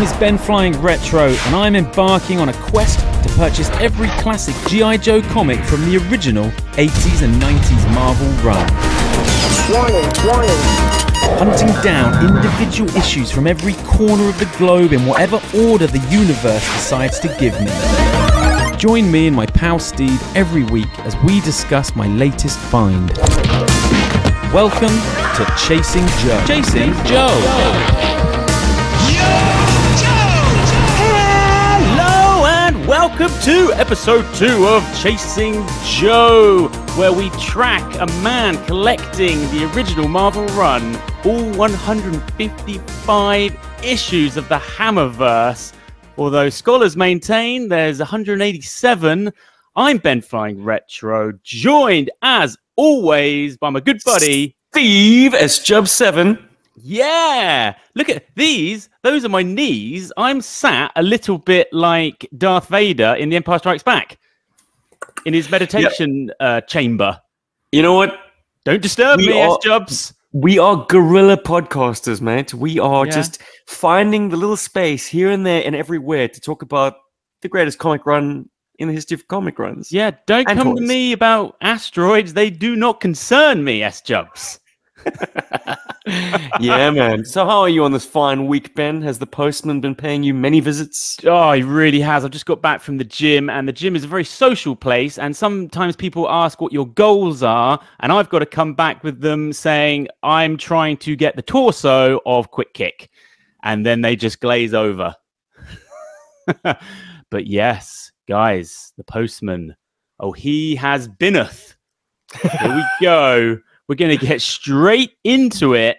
name is BenFlyingRetro, and I'm embarking on a quest to purchase every classic GI Joe comic from the original 80s and 90s Marvel run. Warning. Hunting down individual issues from every corner of the globe in whatever order the universe decides to give me. Join me and my pal Steve every week as we discuss my latest find. Welcome to Chasing Joe. Chasing Joe. Hello and welcome to episode 2 of Chasing Joe, where we track a man collecting the original Marvel run, all 155 issues of the Hammerverse. Although scholars maintain there's 187, I'm BenFlyingRetro, joined as always by my good buddy Steve S.Jub7. Yeah, look at these. Those are my knees. I'm sat a little bit like Darth Vader in The Empire Strikes Back in his meditation chamber. You know what? Don't disturb me, S-Jubs. We are guerrilla podcasters, mate. We are just finding the little space here and there and everywhere to talk about the greatest comic run in the history of comic runs. Yeah, don't come to me about asteroids. They do not concern me, S-Jubs. Yeah, man. So how are you on this fine week, Ben? Has the postman been paying you many visits? Oh, he really has. I've just got back from the gym, and the gym is a very social place, and sometimes people ask what your goals are, and I've got to come back with them saying, I'm trying to get the torso of Quick Kick, and then they just glaze over. But yes, guys, the postman, he has beeneth. Here we go. We're going to get straight into it.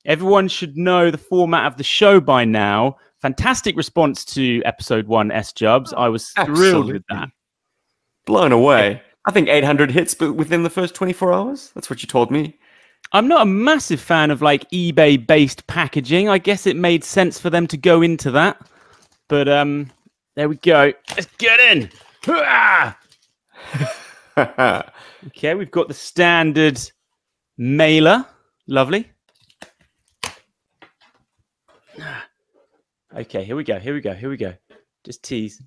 Everyone should know the format of the show by now. Fantastic response to episode 1, S-Jubs. I was thrilled with that. Blown away. I think 800 hits but within the first 24 hours. That's what you told me. I'm not a massive fan of like eBay-based packaging. I guess it made sense for them to go into that. But there we go. Let's get in. Okay, we've got the standard mailer. Lovely. Okay, here we go. Just tease.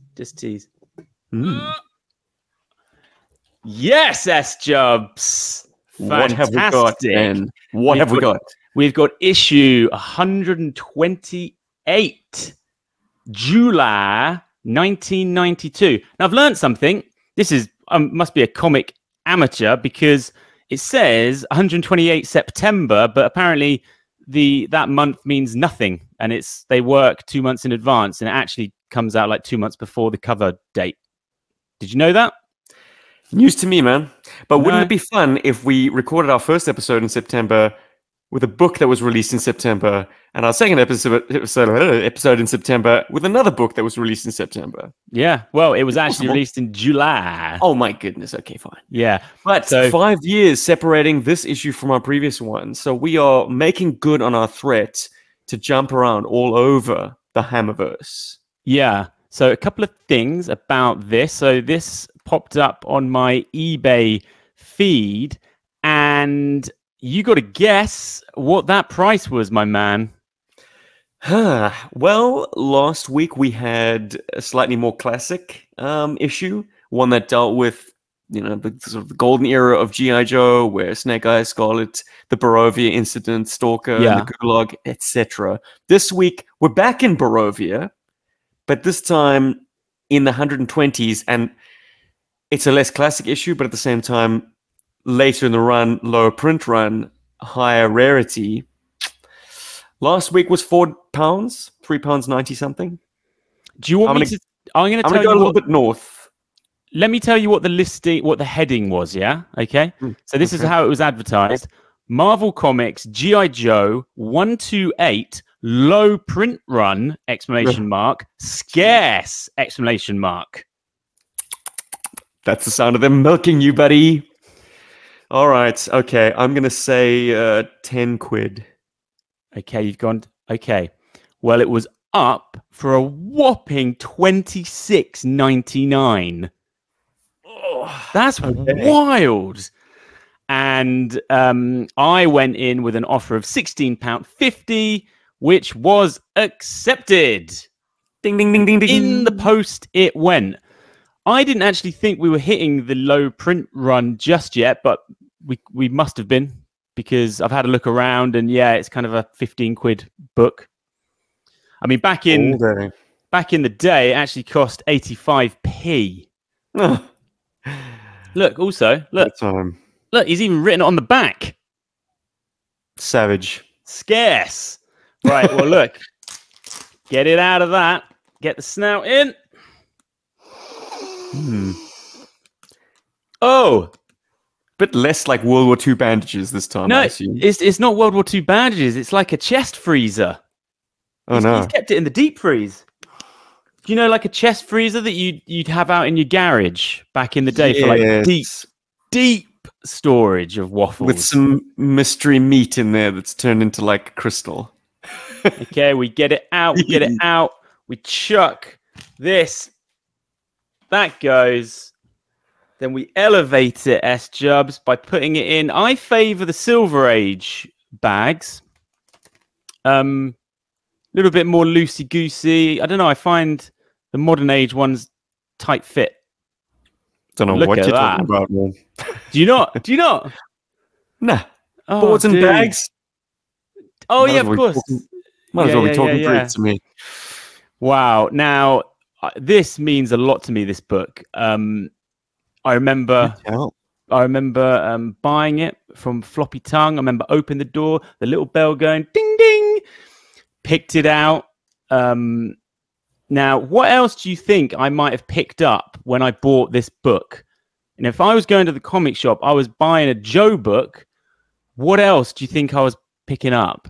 Yes, S-Jubs. What have we got, Ben? What have we got? We've got issue 128, July 1992. Now, I've learned something. This is must be a comic amateur because it says 128 September, but apparently that month means nothing, and they work 2 months in advance, and it actually comes out like 2 months before the cover date. Did you know that? News to me, man. But wouldn't it be fun if we recorded our first episode in September with a book that was released in September, and our second episode in September with another book that was released in September? Yeah, well, it was actually released in July. Oh my goodness. Okay, fine. Yeah, but 5 years separating this issue from our previous one, so we are making good on our threat to jump around all over the Hammerverse. Yeah. So a couple of things about this. So this popped up on my eBay feed, and you got to guess what that price was, my man. Well, last week we had a slightly more classic issue, one that dealt with, the sort of the golden era of GI Joe, where Snake Eyes, Scarlet, the Barovia incident, Stalker, the Gulag, etc. This week we're back in Barovia, but this time in the 120s, and it's a less classic issue, but at the same time, later in the run, lower print run, higher rarity. Last week was £4, £3.90 something. Do you want me to? I'm going to tell you a little bit north. Let me tell you what the heading was. Yeah. Okay. So this is how it was advertised: Marvel Comics GI Joe 128 low print run ! Scarce ! That's the sound of them milking you, buddy. All right. Okay. I'm going to say 10 quid. Okay. You've gone. Okay. Well, it was up for a whopping $26.99. Oh, that's wild. And I went in with an offer of £16.50, which was accepted. Ding, ding, ding, ding, ding. In the post, it went. I didn't actually think we were hitting the low print run just yet, but we must have been, because I've had a look around, and yeah, it's kind of a 15 quid book. I mean, back in the day, it actually cost 85p. Oh. Look, also, look, he's even written it on the back. Savage. Scarce. Right, well, look. Get it out of that. Get the snout in. Oh. Bit less like World War II bandages this time, No, I assume. it's not World War II bandages. It's like a chest freezer. Oh, no. He's kept it in the deep freeze. Do you know, like a chest freezer that you'd have out in your garage back in the day for like deep storage of waffles? With some mystery meat in there that's turned into like crystal. Okay, we get it out. We get it out. We chuck this. That goes. Then we elevate it, S-Jubs, by putting it in. I favour the Silver Age bags. Little bit more loosey-goosey. I don't know. I find the modern age ones tight fit. Don't know what you're talking about, man. Do you not? Do you not? Nah. Oh, boards and bags. Oh, yeah, of course. Might as well be talking Greek to me. Wow. Now, this means a lot to me, this book. I remember buying it from Floppy Tongue. I remember opening the door, the little bell going ding, ding. Picked it out. Now, what else do you think I might have picked up when I bought this book? And if I was going to the comic shop, I was buying a Joe book. What else do you think I was picking up?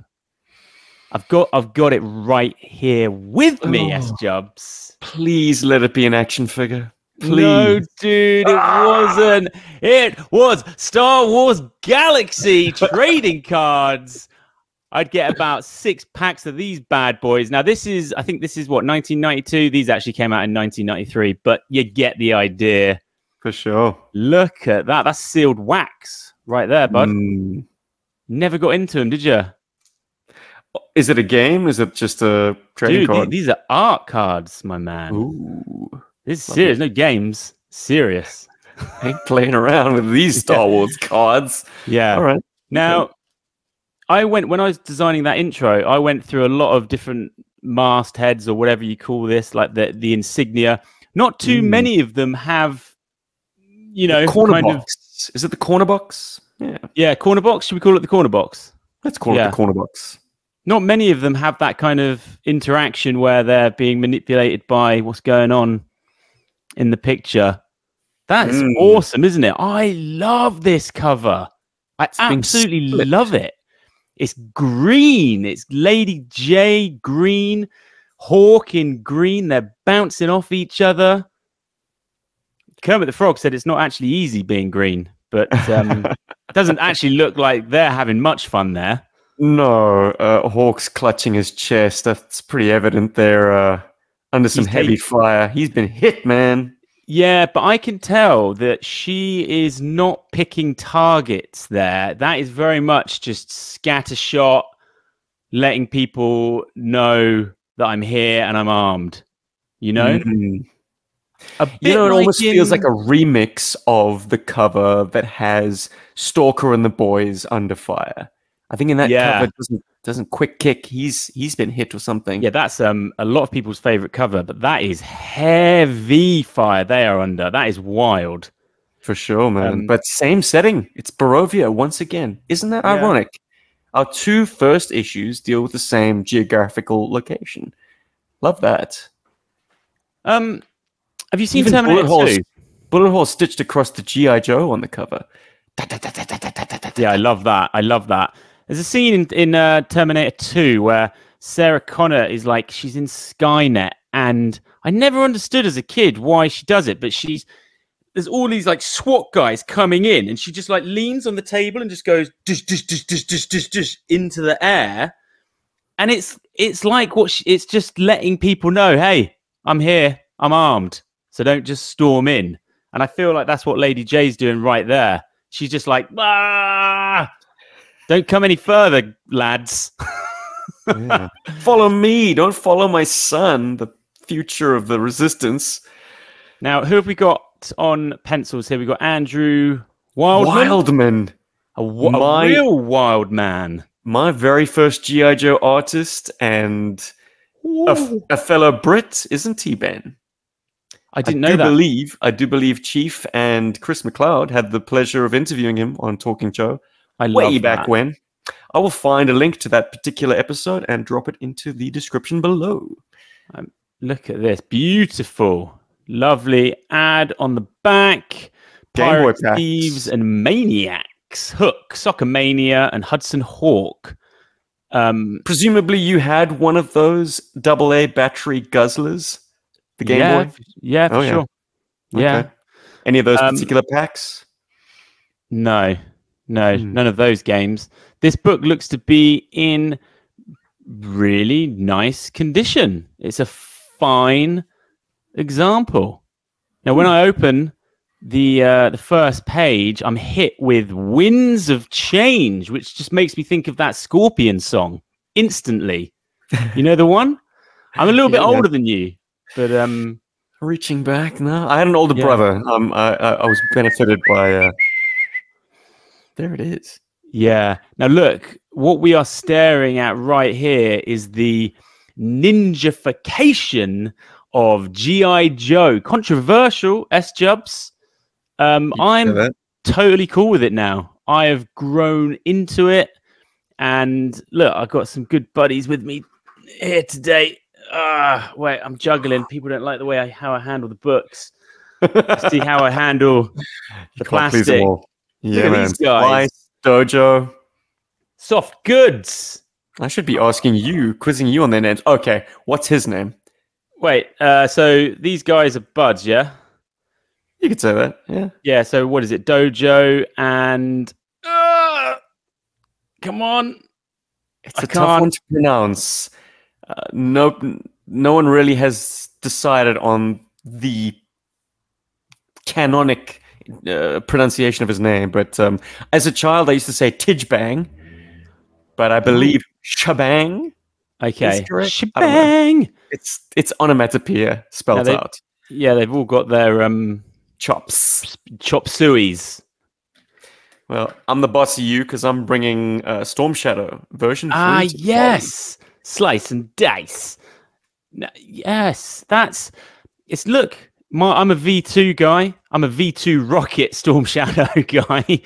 I've got it right here with me, S-Jubs. Please let it be an action figure. Please. No, dude, it wasn't. It was Star Wars Galaxy trading cards. I'd get about 6 packs of these bad boys. Now, I think this is what, 1992? These actually came out in 1993, but you get the idea. For sure. Look at that. That's sealed wax right there, bud. Never got into them, did you? Is it a game? Is it just a trading card? These are art cards, my man. Ooh. This is serious. No games. Serious. I ain't playing around with these Star Wars cards. Yeah. All right. Now, when I was designing that intro, I went through a lot of different mastheads or whatever you call this, like the insignia. Not too many of them have, corner box. Is it the corner box? Yeah. Yeah, corner box. Should we call it the corner box? Let's call it the corner box. Not many of them have that kind of interaction where they're being manipulated by what's going on in the picture. That is awesome, isn't it? I love this cover. I absolutely love it. It's green. It's Lady J green, Hawk in green. They're bouncing off each other. Kermit the Frog said it's not actually easy being green, but it doesn't actually look like they're having much fun there. No, Hawk's clutching his chest. That's pretty evident there. Under some heavy fire. He's been hit, man. Yeah, but I can tell that she is not picking targets there. That is very much just scattershot, letting people know that I'm here and I'm armed. You know? It almost feels like a remix of the cover that has Stalker and the Boys under fire. I think in that cover doesn't quick kick. He's been hit or something. Yeah, that's a lot of people's favorite cover, but that is heavy fire they are under. That is wild. For sure, man. But same setting. It's Barovia once again. Isn't that ironic? Our 2 first issues deal with the same geographical location. Love that. Have you seen Terminator 2? Bullet hole stitched across the GI Joe on the cover. Yeah, I love that. I love that. There's a scene in Terminator 2 where Sarah Connor is like, she's in Skynet, and I never understood as a kid why she does it, but there's all these like SWAT guys coming in, and she just like leans on the table and just goes dish, dish, dish, dish, dish, dish, dish into the air, and it's like it's just letting people know, hey, I'm here, I'm armed, so don't just storm in. And I feel like that's what Lady J's doing right there. She's just like, don't come any further, lads. Follow me. Don't follow my son, the future of the Resistance. Now, who have we got on pencils here? We've got Andrew Wildman. A real wild man. My very first GI Joe artist and a fellow Brit, isn't he, Ben? I didn't know that. I do believe Chief and Chris McLeod had the pleasure of interviewing him on Talking Joe way back when. I will find a link to that particular episode and drop it into the description below. Look at this. Beautiful. Lovely ad on the back. Game Boy Pirates, Thieves, and Maniacs. Hook, Soccermania, and Hudson Hawk. Presumably you had one of those AA battery guzzlers. The Game Boy? Yeah, for sure. Yeah. Okay. Any of those particular packs? No, none of those games. This book looks to be in really nice condition. It's a fine example. Now, when I open the first page, I'm hit with Winds of Change, which just makes me think of that Scorpion song instantly. You know the one? I'm a little bit older than you. But reaching back now, I had an older brother. I was benefited by. There it is. Yeah. Now look, what we are staring at right here is the ninjafication of GI Joe. Controversial, S-Jubs. I'm totally cool with it now. I have grown into it, and look, I've got some good buddies with me here today. Wait, I'm juggling. People don't like the way how I handle the books. See how I handle the plastic. Yeah, man. These guys. Dojo. Soft goods. I should be asking you, quizzing you on their names. Okay, what's his name? Wait, so these guys are buds, yeah? You could say that, yeah. Yeah, so what is it? Dojo and... come on. It's a tough one to pronounce. No one really has decided on the canonic pronunciation of his name, but as a child I used to say Tijbang, but I believe Shabang. Okay, Shabang. It's onomatopoeia spelled out. Yeah, they've all got their chops, chop sueys. Well, I'm the boss of you because I'm bringing Storm Shadow version 3. Yes. Slice and dice. Yes, look, I'm a V2 guy. I'm a V2 Rocket Storm Shadow guy.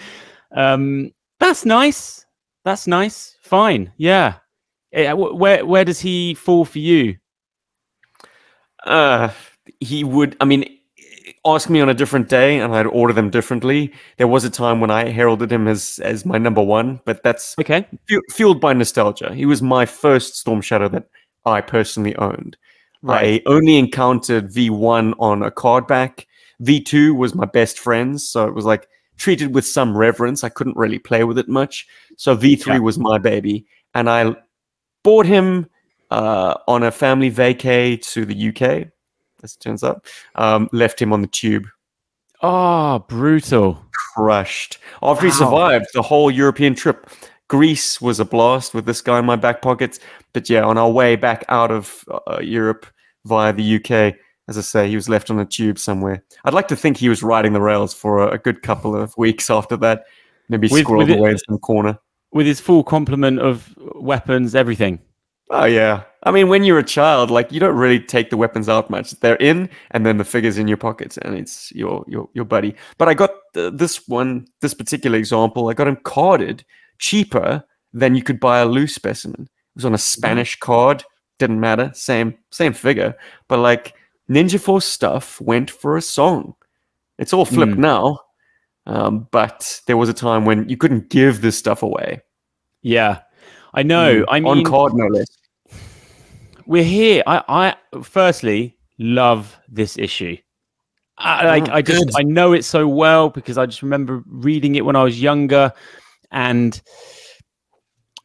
That's nice. That's nice. Fine. Yeah. Where does he fall for you? He would, ask me on a different day and I'd order them differently. There was a time when I heralded him as my number one, but that's okay. Fueled by nostalgia. He was my first Storm Shadow that I personally owned. Right. I only encountered V1 on a card back. V2 was my best friend's, so it was like treated with some reverence. I couldn't really play with it much. So V3 was my baby. And I bought him on a family vacay to the UK, as it turns out. Left him on the tube. Oh, brutal. Crushed. After he survived the whole European trip. Greece was a blast with this guy in my back pockets. But yeah, on our way back out of Europe via the UK, as I say, he was left on a tube somewhere. I'd like to think he was riding the rails for a good couple of weeks after that. Maybe squirreled away in some corner. With his full complement of weapons, everything. Oh, yeah. When you're a child, like, you don't really take the weapons out much. They're in, and then the figure's in your pockets, and it's your buddy. But I got this particular example, I got him carded cheaper than you could buy a loose specimen. It was on a Spanish card. Didn't matter. Same figure. But, like, Ninja Force stuff went for a song. It's all flipped now. But there was a time when you couldn't give this stuff away. Yeah, I know. On card, no less. We're here. I firstly love this issue. I know it so well because I just remember reading it when I was younger, and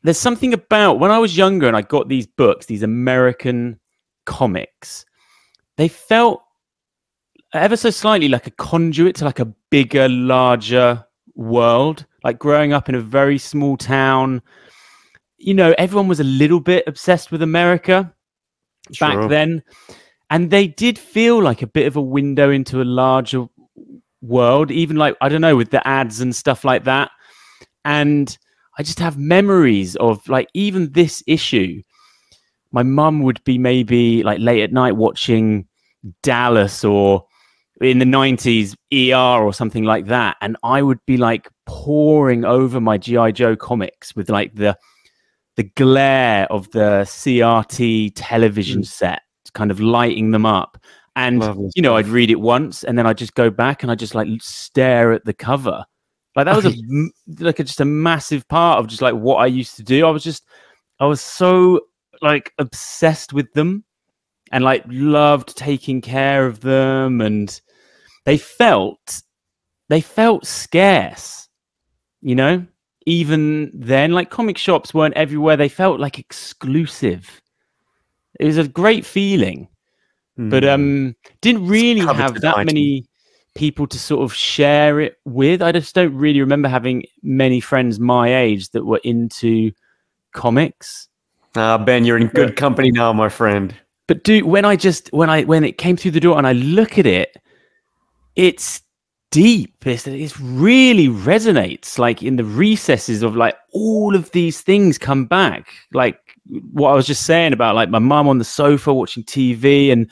there's something about when I was younger and I got these books, these American comics, they felt ever so slightly like a conduit to like a bigger, larger world. Like growing up in a very small town, everyone was a little bit obsessed with America back then. And they did feel like a bit of a window into a larger world, even like, I don't know, with the ads and stuff like that. And I just have memories of like, even this issue, my mum would be maybe like late at night watching Dallas or in the 90s ER or something like that. And I would be like poring over my GI Joe comics with like the glare of the CRT television set kind of lighting them up. And, you know, I'd read it once and then I'd just go back and I just like stare at the cover. Like that was just a massive part of just like what I used to do. I was so like obsessed with them and like loved taking care of them. And they felt scarce, you know? Even then, like comic shops weren't everywhere. They felt like exclusive. It was a great feeling, but didn't really have that many people to sort of share it with. I just don't really remember having many friends my age that were into comics. Ben, you're in good company now, my friend. But dude, when it came through the door and I look at it, it's deep. It really resonates, like in the recesses of like all of these things come back, like what I was just saying about like my mum on the sofa watching TV and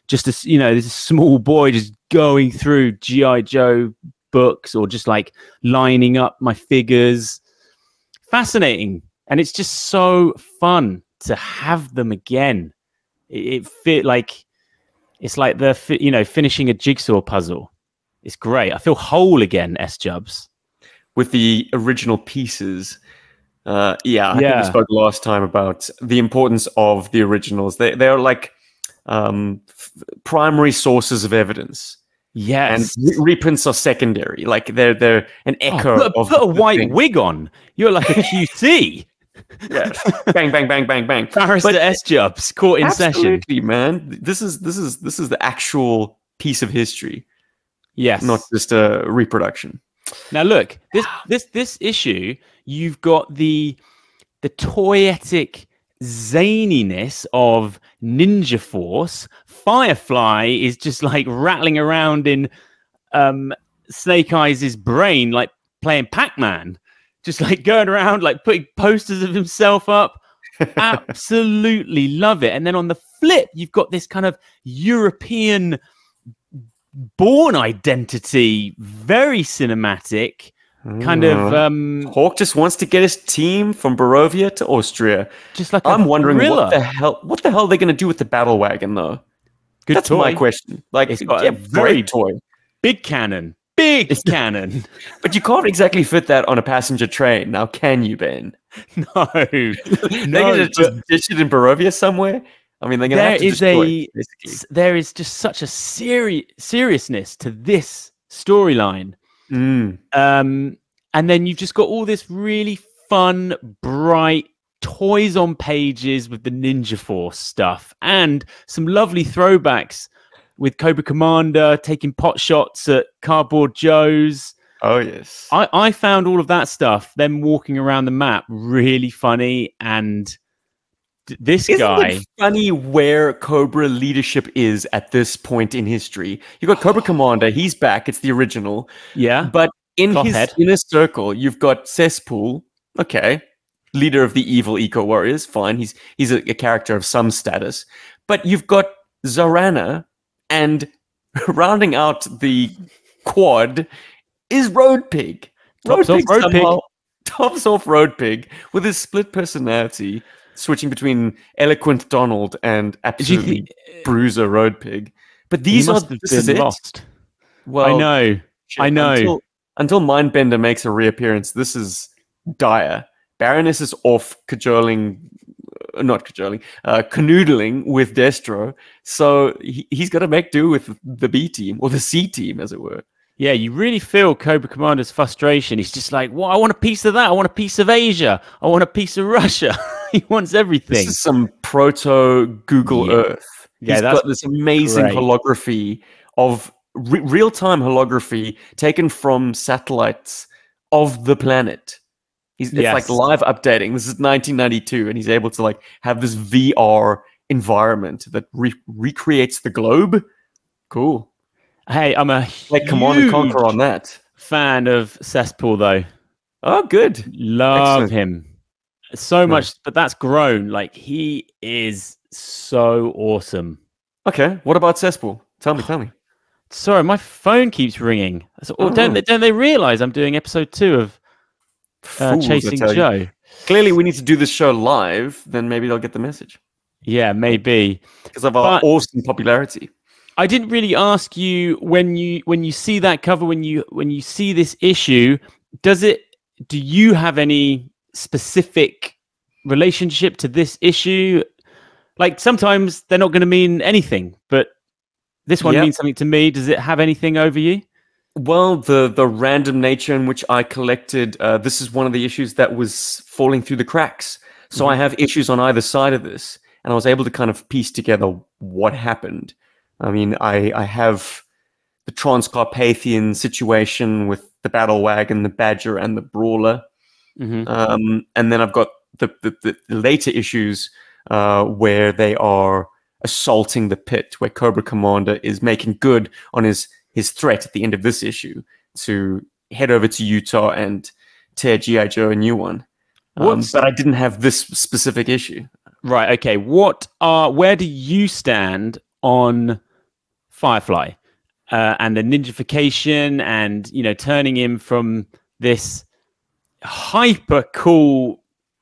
just this, you know, this small boy just going through GI Joe books or just like lining up my figures. Fascinating. And it's just so fun to have them again. It fit like it's like finishing a jigsaw puzzle. It's great. I feel whole again, S-Jubs. With the original pieces, I think we spoke last time about the importance of the originals. They're like primary sources of evidence. Yes. And reprints are secondary. Like they're an echo of put a white wig on. You're like a QC. Yes. Bang, bang, bang, bang, bang. Barrister S-Jubs caught in session. Absolutely, man. This is the actual piece of history. Yes. Not just a reproduction. Now look, this issue, you've got the toyetic zaniness of Ninja Force. Firefly is just like rattling around in Snake Eyes' brain, like playing Pac-Man. Just like going around, like putting posters of himself up. Absolutely love it. And then on the flip, you've got this kind of European Born identity, very cinematic, kind of Hawk just wants to get his team from Barovia to Austria. Just like I'm wondering thriller. what the hell are they going to do with the battle wagon though? That's toy. my question. Like it's got a very toy, big cannon, cannon. But you can't exactly fit that on a passenger train. Now, can you, Ben? No, They're going to just ditch it in Barovia somewhere. I mean, they're going to have to destroy it, basically. There is just such a seriousness to this storyline. And then you've just got all this really fun, bright toys on pages with the Ninja Force stuff and some lovely throwbacks with Cobra Commander taking pot shots at Cardboard Joe's. Oh, yes. I found all of that stuff, them walking around the map, really funny. And Isn't it funny where Cobra leadership is at this point in history? You got Cobra Commander, he's back, it's the original. Yeah. But in his inner circle, you've got Cesspool, okay, leader of the evil eco warriors, fine, he's a character of some status. But you've got Zarana, and rounding out the quad is Road Pig. Tops off Road Pig with his split personality, switching between eloquent Donald and absolutely bruiser Road Pig. But this is lost. Well, I know. Until Mindbender makes a reappearance, this is dire. Baroness is off canoodling with Destro, so he's got to make do with the B team, or the C team, as it were. Yeah, you really feel Cobra Commander's frustration. He's just like, well, I want a piece of that. I want a piece of Asia. I want a piece of Russia. He wants everything. This is some proto-Google Earth. He's got this amazing holography of real-time holography taken from satellites of the planet. It's like live updating. This is 1992, and he's able to like have this VR environment that recreates the globe. Cool. Hey, I'm a Like Command and Conquer on that. fan of Cesspool, though. Oh, good. Love Excellent. him so Nice. much, but that's grown. Like, he is so awesome. Okay, what about Cesspool? Tell me. Sorry, my phone keeps ringing. Don't they realize I'm doing episode 2 of Fools, Chasing I tell Joe? you. Clearly, we need to do this show live. Then maybe they'll get the message Yeah, maybe because of our awesome popularity. I didn't really ask you when you see that cover, when you see this issue, do you have any specific relationship to this issue? Like, sometimes they're not going to mean anything, but this one means something to me. Does it have anything over you? Well, the random nature in which I collected, this is one of the issues that was falling through the cracks. So I have issues on either side of this, and I was able to kind of piece together what happened. I mean, I have the Transcarpathian situation with the battle wagon, the Badger, and the Brawler. And then I've got the later issues where they are assaulting the pit, where Cobra Commander is making good on his threat at the end of this issue to head over to Utah and tear GI Joe a new one. But I didn't have this specific issue. Right. Okay. Where do you stand on Firefly and the ninjification, and turning him from this hyper cool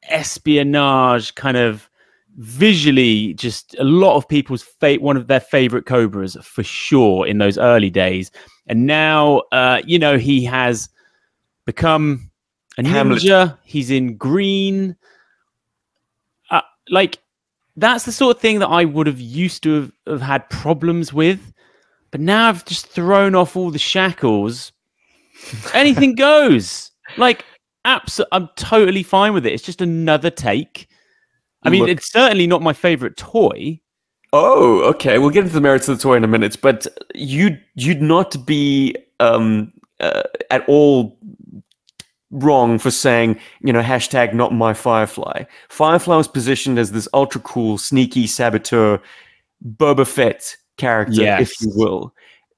espionage kind of visually, just a lot of people's one of their favorite Cobras for sure in those early days, and now he has become a ninja. He's in green. Like, that's the sort of thing that I would have used to have had problems with, but now I've just thrown off all the shackles. Anything goes. Like, I'm totally fine with it. It's just another take. I mean, it's certainly not my favorite toy. Oh, okay. We'll get into the merits of the toy in a minute, but you'd not be at all wrong for saying, hashtag not my Firefly. Firefly was positioned as this ultra cool, sneaky saboteur, Boba Fett character, if you will.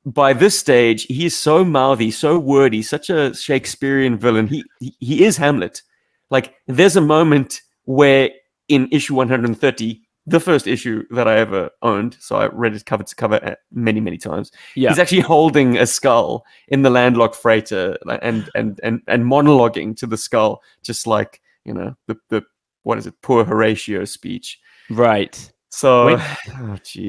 By this stage, he is so mouthy, so wordy, such a Shakespearean villain. He is Hamlet. Like, there's a moment where in issue 130, the first issue that I ever owned, so I read it cover to cover many, many times. Yeah. He's actually holding a skull in the landlocked freighter and monologuing to the skull, just like, the what is it, poor Horatio speech. Right. So,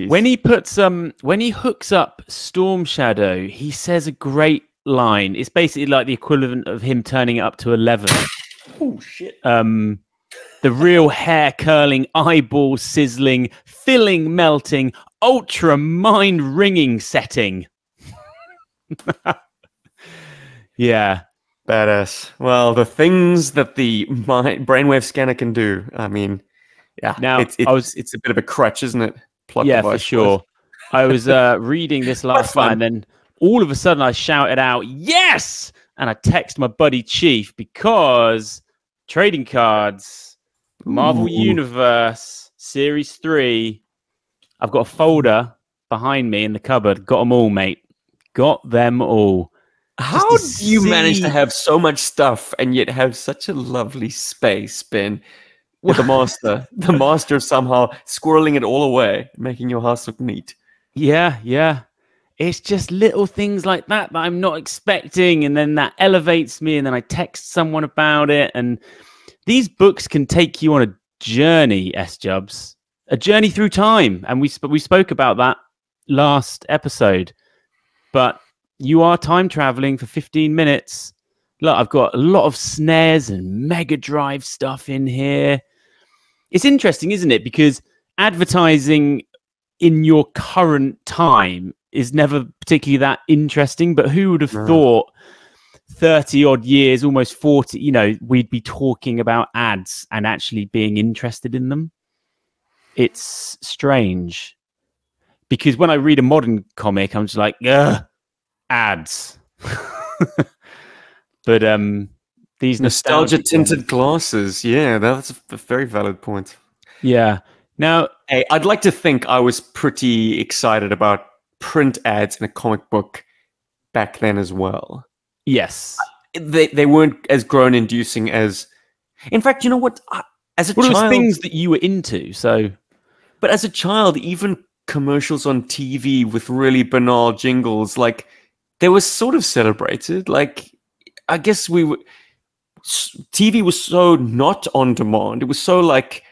when he puts when he hooks up Storm Shadow, he says a great line. It's basically like the equivalent of him turning it up to 11. Oh shit. The real hair curling, eyeball sizzling, filling melting, ultra mind ringing setting. Yeah. Badass. Well, the things that the brainwave scanner can do. I mean, yeah. Now it's a bit of a crutch, isn't it? Plot device, for sure. I was reading this last night, and then all of a sudden I shouted out, "Yes!" And I text my buddy Chief, because trading cards, Marvel Universe Series 3. I've got a folder behind me in the cupboard. Got them all, mate. Got them all. How do you manage to have so much stuff and yet have such a lovely space, Ben? The master somehow squirreling it all away, making your house look neat. Yeah. It's just little things like that I'm not expecting, and then that elevates me, and then I text someone about it. And these books can take you on a journey, S-Jubs, a journey through time. And we spoke about that last episode. But you are time traveling for 15 minutes. Look, I've got a lot of snares and Mega Drive stuff in here. It's interesting, isn't it? Because advertising in your current time is never particularly that interesting. But who would have thought 30 odd years, almost 40, we'd be talking about ads and actually being interested in them? It's strange. Because when I read a modern comic, I'm just like, ugh, ads. But these nostalgia tinted glasses, yeah, that's a very valid point. Yeah. Now, Hey, I'd like to think I was pretty excited about print ads in a comic book back then as well. yes. They weren't as groan-inducing as... In fact, you know what? As a Well, it was child... things that you were into, so... But as a child, even commercials on TV with really banal jingles, like, they were sort of celebrated. Like, I guess TV was so not on demand. It was so, like,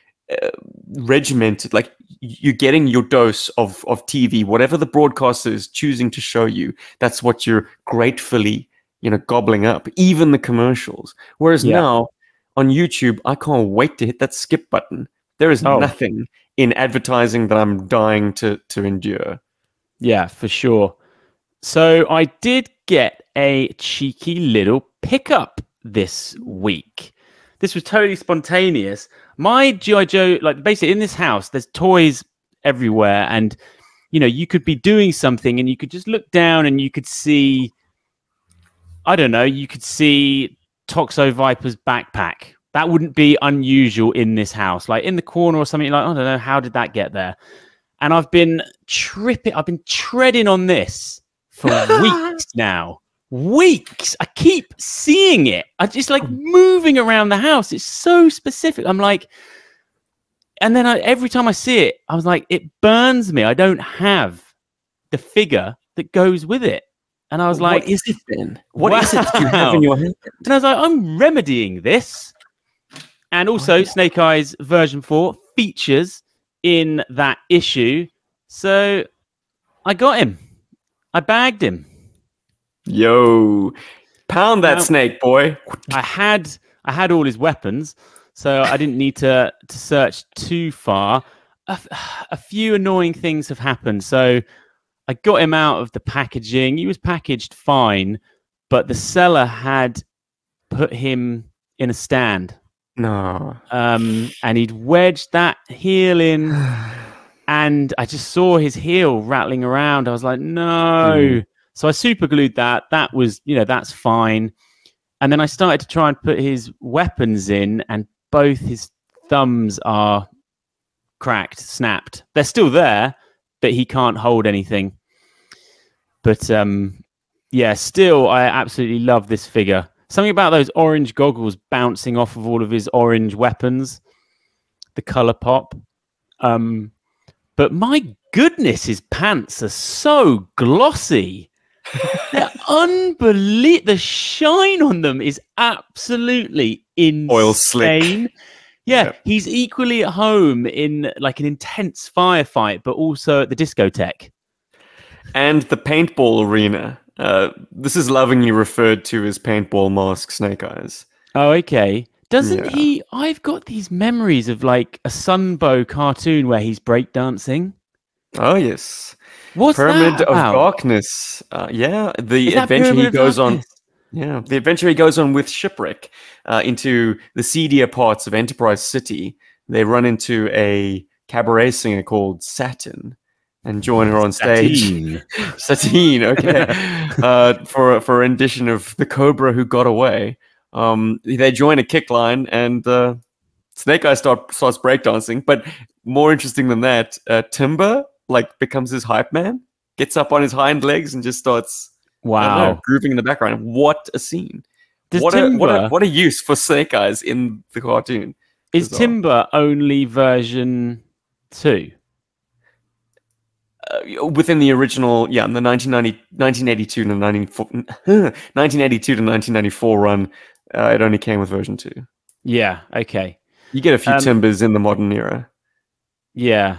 regimented. Like, you're getting your dose of TV. Whatever the broadcaster is choosing to show you, that's what you're gratefully, gobbling up. Even the commercials. Whereas now, on YouTube, I can't wait to hit that skip button. There is nothing in advertising that I'm dying to endure. Yeah, for sure. So I did get a cheeky little pickup this week. This was totally spontaneous. My GI Joe, like basically in this house, there's toys everywhere, and you could be doing something and you could just look down and you could see, I don't know, you could see Toxo Viper's backpack. That wouldn't be unusual in this house. Like in the corner or something, like, I don't know, how did that get there? And I've been treading on this for weeks now. Weeks. I keep seeing it. I just like moving around the house. It's so specific. I'm like, and then every time I see it, I was like, it burns me. I don't have the figure that goes with it. And I was like, what is it then? What is it you have in your hand? And I was like, I'm remedying this. And also, Snake Eyes version 4 features in that issue. So I got him. I bagged him. Yo, pound that snake, boy. I had all his weapons, so I didn't need to search too far. A few annoying things have happened. So I got him out of the packaging. He was packaged fine, but the seller had put him in a stand. No. And he'd wedged that heel in, and I just saw his heel rattling around. I was like, no. So I super glued that. That was, that's fine. And then I started to try and put his weapons in, and both his thumbs are cracked, snapped. They're still there, but he can't hold anything. But yeah, still, I absolutely love this figure. Something about those orange goggles bouncing off of all of his orange weapons, the color pop. But my goodness, his pants are so glossy. They're unbelievable. The shine on them is absolutely insane. Oil slick. Yeah, he's equally at home in like an intense firefight, but also at the discotheque. And the paintball arena. This is lovingly referred to as paintball mask Snake Eyes. Oh, okay. Doesn't he? I've got these memories of like a Sunbow cartoon where he's breakdancing. Oh, yes. What's Pyramid that of about? Darkness. The adventure Pyramid he of goes Darkness? on. Yeah, the adventure he goes on with Shipwreck into the seedier parts of Enterprise City. They run into a cabaret singer called Satin and join her on stage. Satine, okay. For a rendition of The Cobra Who Got Away. They join a kick line, and Snake Eyes starts breakdancing. But more interesting than that, Timber becomes his hype man, gets up on his hind legs and just starts grooving in the background. What a scene. What a use for Snake Eyes in the cartoon. Is Timber only version 2? Within the original, in the 1982 to 1994 run, it only came with version 2. Yeah, okay. You get a few Timbers in the modern era. Yeah.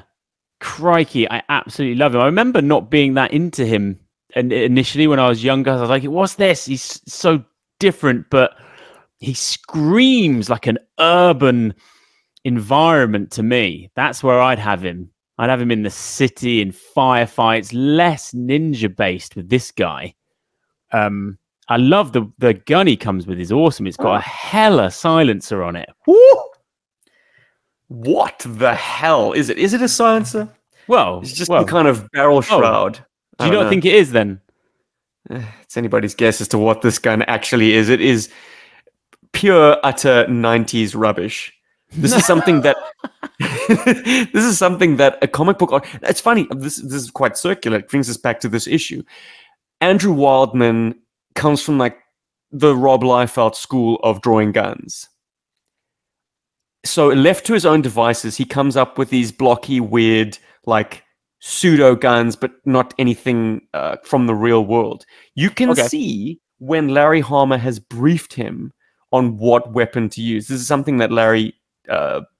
Crikey, I absolutely love him. I remember not being that into him initially when I was younger. I was like, what's this? He's so different, but he screams like an urban environment to me. That's where I'd have him. I'd have him in the city, in firefights, less ninja-based with this guy. I love the gun he comes with is awesome. It's got a hella silencer on it. Woo! What the hell is it? Is it a silencer? Well, it's just some kind of barrel shroud. Do you not think it is then? It's anybody's guess as to what this gun actually is. It is pure, utter 90s rubbish. This is something that This is something that a comic book. It's funny. This is quite circular. It brings us back to this issue. Andrew Wildman comes from like the Rob Liefeld school of drawing guns. So left to his own devices, he comes up with these blocky, weird, like pseudo guns, but not anything from the real world. You can see when Larry Hama has briefed him on what weapon to use. This is something that Larry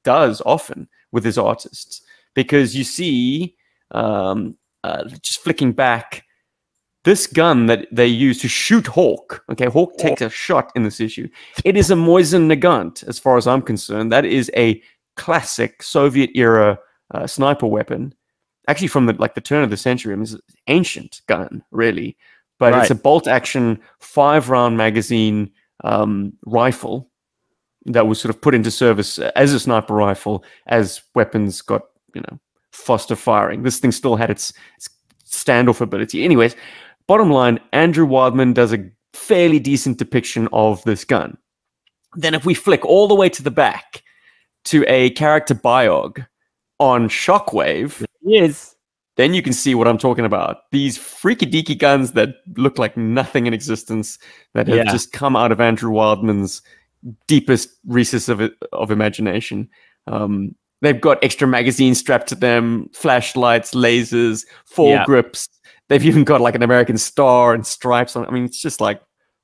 does often with his artists, because you see, just flicking back, this gun that they use to shoot Hawk. Okay, Hawk takes a shot in this issue. It is a Mosin Nagant, as far as I'm concerned. That is a classic Soviet era sniper weapon, actually from the turn of the century. I mean, it's an ancient gun, really, but it's a bolt action 5-round magazine rifle that was sort of put into service as a sniper rifle as weapons got, faster firing. This thing still had its standoff ability. Anyways, bottom line, Andrew Wildman does a fairly decent depiction of this gun. Then if we flick all the way to the back to a character biog on Shockwave, then you can see what I'm talking about. These freaky deaky guns that look like nothing in existence, that have just come out of Andrew Wildman's deepest recess of imagination. They've got extra magazines strapped to them, flashlights, lasers, foregrips. They've even got like an American star and stripes on. I mean, it's just like,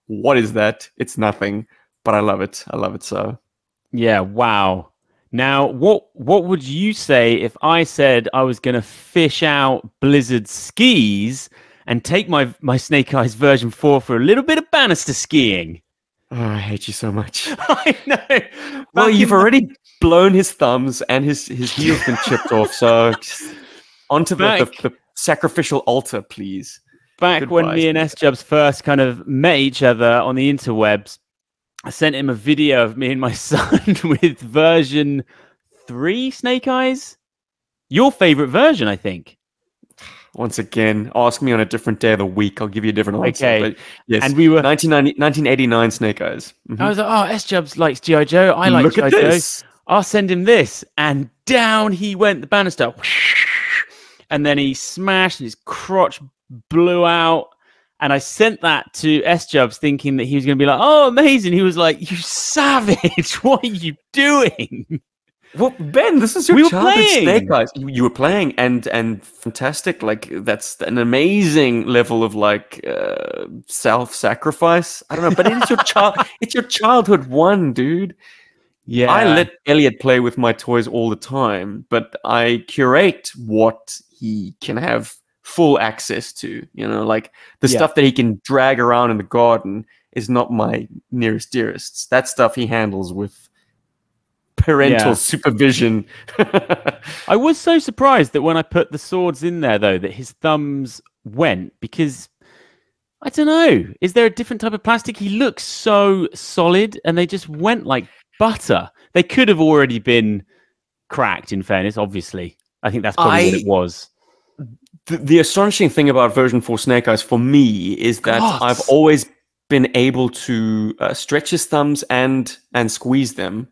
what is that? It's nothing, but I love it. I love it so. Yeah, wow. Now, what would you say if I said I was going to fish out Blizzard skis and take my Snake Eyes version 4 for a little bit of banister skiing? Oh, I hate you so much. I know. Well, you've already blown his thumbs and his heel's been chipped off, so just onto the sacrificial altar, please. Back Goodbye, when me and S-Jubs first kind of met each other on the interwebs, I sent him a video of me and my son with version 3 Snake Eyes. Your favorite version, I think. Once again, ask me on a different day of the week. I'll give you a different answer. Okay. But yes, and we were 1989 Snake Eyes. I was like, oh, S-Jubs likes G.I. Joe. I like G.I. Joe. I'll send him this. And down he went, the banister. And then he smashed and his crotch blew out. And I sent that to S-Jubs thinking that he was going to be like, oh, amazing. He was like, you savage. What are you doing? Well, Ben, this is your childhood Snake Eyes. You were playing, and fantastic. Like, that's an amazing level of like self-sacrifice. I don't know, but it's your it's your childhood one, dude. Yeah, I let Elliot play with my toys all the time, but I curate what he can have full access to. Like the stuff that he can drag around in the garden is not my nearest dearest. That stuff he handles with parental supervision. I was so surprised that when I put the swords in there, though, that his thumbs went, because I don't know, is there a different type of plastic? He looks so solid and they just went like butter. They could have already been cracked, in fairness, obviously. I think that's probably what it was. The astonishing thing about version 4 Snake Eyes for me is that I've always been able to stretch his thumbs and squeeze them.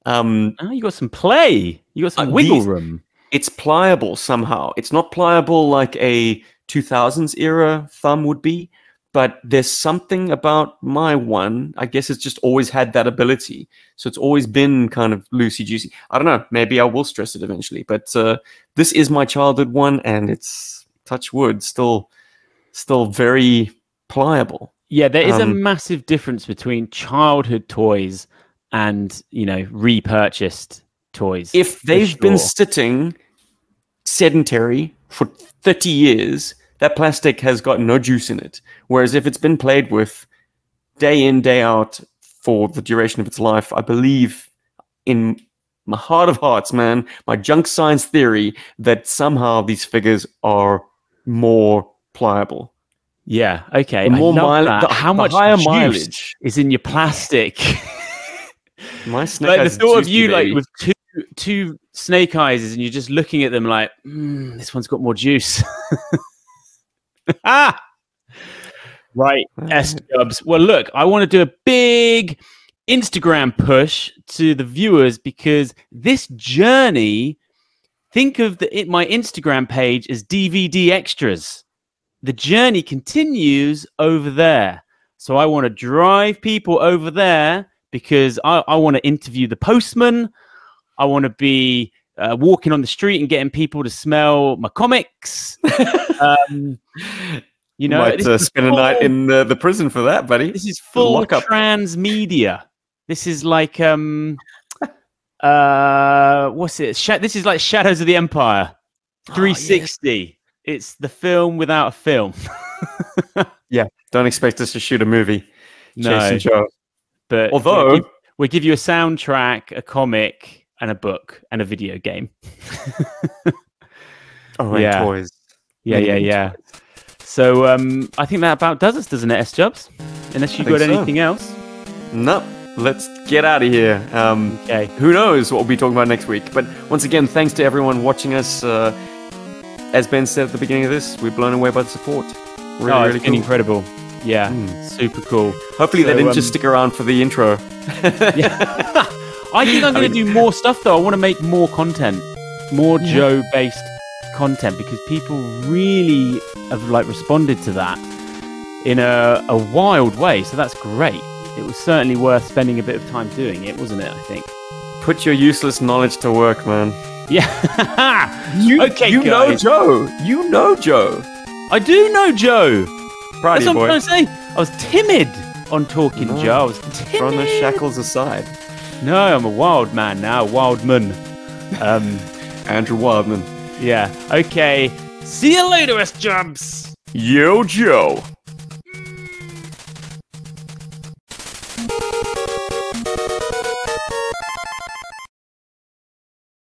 You got some play. You got some wiggle room. It's pliable somehow. It's not pliable like a 2000s era thumb would be, but there's something about my one. I guess it's just always had that ability. So it's always been kind of loosey-goosey. I don't know. Maybe I will stress it eventually. But this is my childhood one, and it's, touch wood, still very pliable. Yeah, there is a massive difference between childhood toys and repurchased toys. If they've been sitting sedentary for 30 years, that plastic has got no juice in it. Whereas if it's been played with day in, day out for the duration of its life, I believe in my heart of hearts, man, my junk science theory, that somehow these figures are more pliable. Yeah, okay. How much higher juice mileage is in your plastic? My Snake Eyes, the thought of you like with two Snake Eyes, and you're just looking at them like, this one's got more juice. Right, S-Jubs. Well, look, I want to do a big Instagram push to the viewers, because this journey, think of my Instagram page as DVD extras. The journey continues over there. So I want to drive people over there because I want to interview the postman. I want to be walking on the street and getting people to smell my comics. You know, might spend a night in the prison for that, buddy. This is full transmedia. This is like what's it? This is like Shadows of the Empire 360. Yes. It's the film without a film. Yeah, don't expect us to shoot a movie. No, Jason Joe. But although we'll give you a soundtrack, a comic, and a book, and a video game. Oh, and toys. Yeah. So I think that about does us, doesn't it, S-Jubs? Unless you got anything else. Nope. Let's get out of here. Okay. Who knows what we'll be talking about next week? But once again, thanks to everyone watching us. As Ben said at the beginning of this, we're blown away by the support. Really, it's been incredible. Yeah, super cool. Hopefully they didn't just stick around for the intro. Yeah. I think I'm going to do more stuff, though. I want to make more content, more Joe-based content, because people really have responded to that in a wild way. So that's great. It was certainly worth spending a bit of time doing it, wasn't it? I think. Put your useless knowledge to work, man. Yeah. You know Joe. You know Joe. I do know Joe. Proud That's of you, what boy. I'm trying to say. I was timid on talking Joe. I was timid. Throw the shackles aside. No, I'm a wild man now. Wildman. Andrew Wildman. Yeah. Okay. See you later, S-Jubs. Yo, Joe.